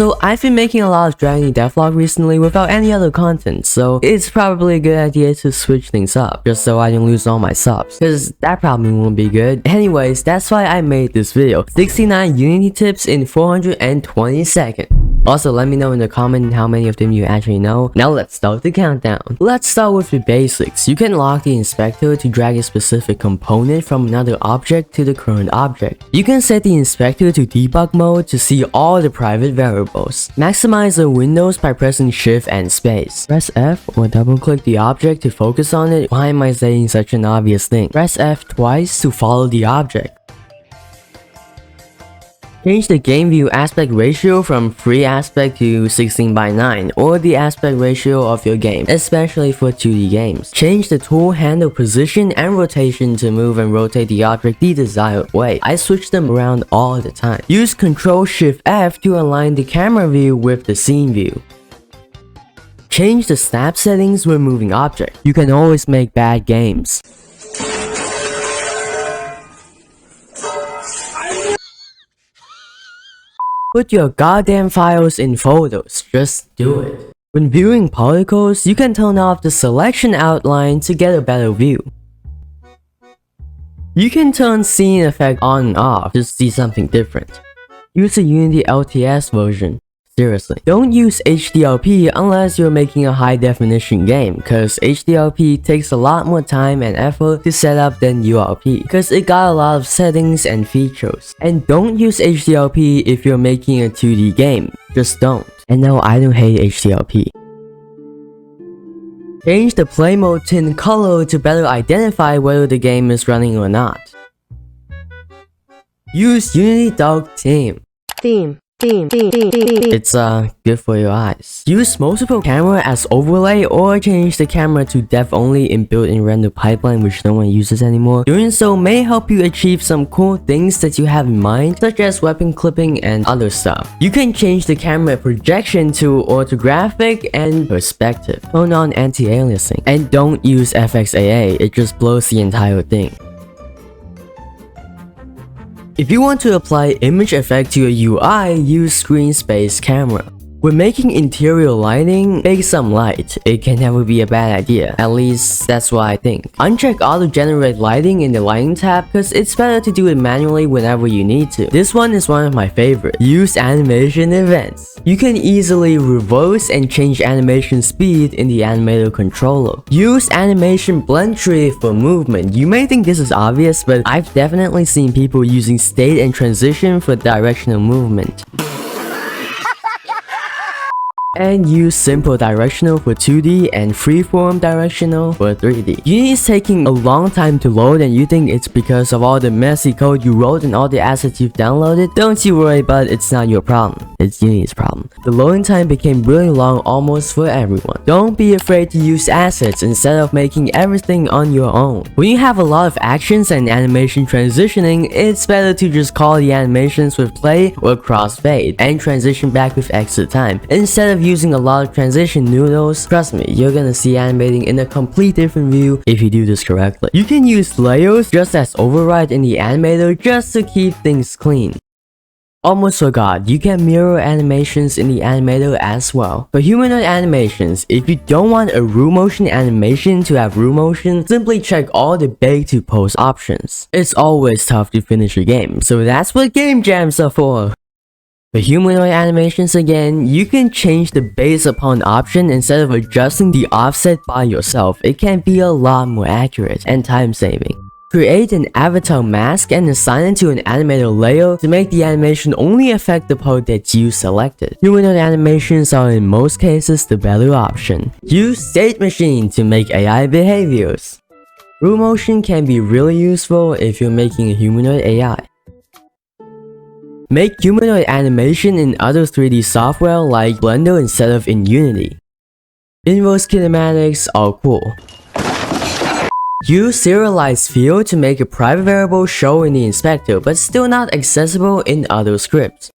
So I've been making a lot of Dragi devlog recently without any other content, so it's probably a good idea to switch things up, just so I don't lose all my subs, cause that probably won't be good. Anyways, that's why I made this video, 69 Unity tips in 420 seconds. Also, let me know in the comment how many of them you actually know. Now let's start the countdown. Let's start with the basics. You can lock the inspector to drag a specific component from another object to the current object. You can set the inspector to debug mode to see all the private variables. Maximize the windows by pressing Shift and space. Press F or double click the object to focus on it. Why am I saying such an obvious thing? Press F twice to follow the object. Change the game view aspect ratio from 3 aspect to 16:9 or the aspect ratio of your game, especially for 2D games. Change the tool handle position and rotation to move and rotate the object the desired way. I switch them around all the time. Use Ctrl Shift F to align the camera view with the scene view. Change the snap settings when moving objects. You can always make bad games. Put your goddamn files in photos, just do it. When viewing particles, you can turn off the selection outline to get a better view. You can turn scene effect on and off to see something different. Use the Unity LTS version. Seriously, don't use HDRP unless you're making a high definition game, cause HDRP takes a lot more time and effort to set up than URP, cause it got a lot of settings and features. And don't use HDRP if you're making a 2D game, just don't. And no, I don't hate HDRP. Change the play mode tint color to better identify whether the game is running or not. Use Unity Dark Theme. It's good for your eyes. Use multiple camera as overlay or change the camera to depth only in built-in render pipeline which no one uses anymore. Doing so may help you achieve some cool things that you have in mind, such as weapon clipping and other stuff. You can change the camera projection to orthographic and perspective. Turn on anti-aliasing. And don't use FXAA, it just blows the entire thing. If you want to apply image effect to your UI, use screen space camera. When making interior lighting, bake some light. It can never be a bad idea. At least, that's what I think. Uncheck auto-generate lighting in the lighting tab because it's better to do it manually whenever you need to. This one is one of my favorites. Use animation events. You can easily reverse and change animation speed in the animator controller. Use animation blend tree for movement. You may think this is obvious, but I've definitely seen people using state and transition for directional movement. And use simple directional for 2D and freeform directional for 3D. Unity is taking a long time to load and you think it's because of all the messy code you wrote and all the assets you've downloaded? Don't you worry, but it's not your problem. It's Unity's problem. The loading time became really long almost for everyone. Don't be afraid to use assets instead of making everything on your own. When you have a lot of actions and animation transitioning, it's better to just call the animations with play or crossfade and transition back with extra time instead of using a lot of transition noodles. Trust me, you're gonna see animating in a complete different view if you do this correctly. You can use layers just as override in the animator just to keep things clean. Almost forgot, you can mirror animations in the animator as well. For humanoid animations, if you don't want a root motion animation to have root motion, simply check all the bake to pose options. It's always tough to finish a game, so that's what game jams are for. For humanoid animations again, you can change the base upon option instead of adjusting the offset by yourself. It can be a lot more accurate and time saving. Create an avatar mask and assign it to an animator layer to make the animation only affect the part that you selected. Humanoid animations are in most cases the better option. Use state machine to make AI behaviors. Root motion can be really useful if you're making a humanoid AI. Make humanoid animation in other 3D software like Blender instead of in Unity. Inverse kinematics are cool. Use serialized field to make a private variable show in the inspector but still not accessible in other scripts.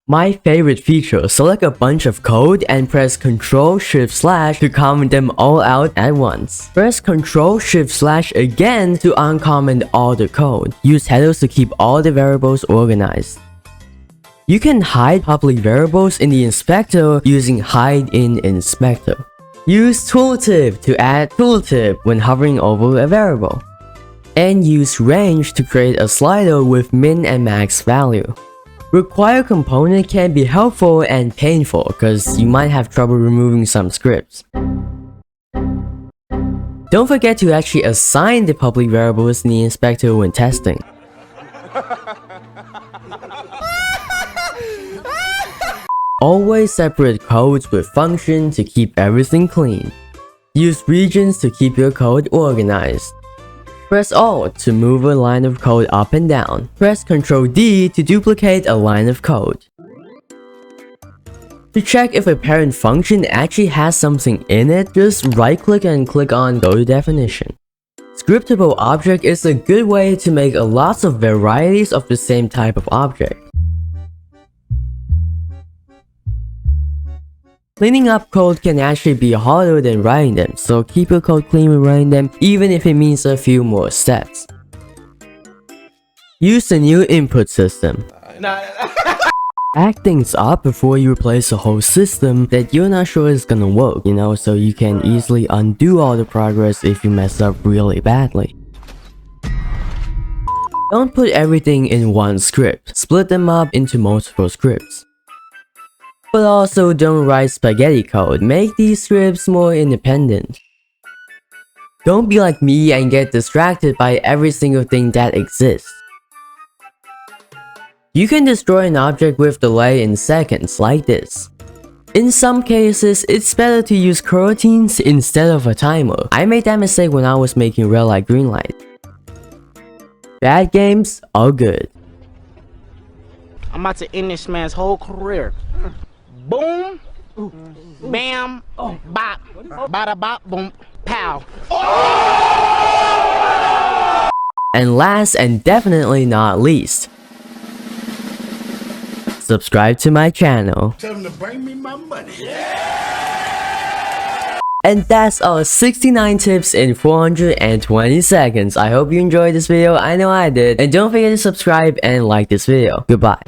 My favorite feature, select a bunch of code and press Ctrl-Shift// to comment them all out at once. Press Ctrl-Shift/ again to uncomment all the code. Use headers to keep all the variables organized. You can hide public variables in the inspector using hide in inspector. Use tooltip to add tooltip when hovering over a variable. And use range to create a slider with min and max value. Require component can be helpful and painful because you might have trouble removing some scripts. Don't forget to actually assign the public variables in the inspector when testing. Always separate codes with functions to keep everything clean. Use regions to keep your code organized. Press Alt to move a line of code up and down. Press Ctrl D to duplicate a line of code. To check if a parent function actually has something in it, just right-click and click on Go to Definition. Scriptable object is a good way to make lots of varieties of the same type of object. Cleaning up code can actually be harder than writing them, so keep your code clean when writing them, even if it means a few more steps. Use the new input system. Back things up before you replace a whole system that you're not sure is gonna work, so you can easily undo all the progress if you mess up really badly. Don't put everything in one script, split them up into multiple scripts. But also don't write spaghetti code, make these scripts more independent. Don't be like me and get distracted by every single thing that exists. You can destroy an object with delay in seconds like this. In some cases, it's better to use coroutines instead of a timer. I made that mistake when I was making red light green light. Bad games are good. I'm about to end this man's whole career. Boom, bam, bop, bada bop, boom, pow. And last and definitely not least, subscribe to my channel. Tell them to bring me my money. And that's our 69 tips in 420 seconds. I hope you enjoyed this video. I know I did. And don't forget to subscribe and like this video. Goodbye.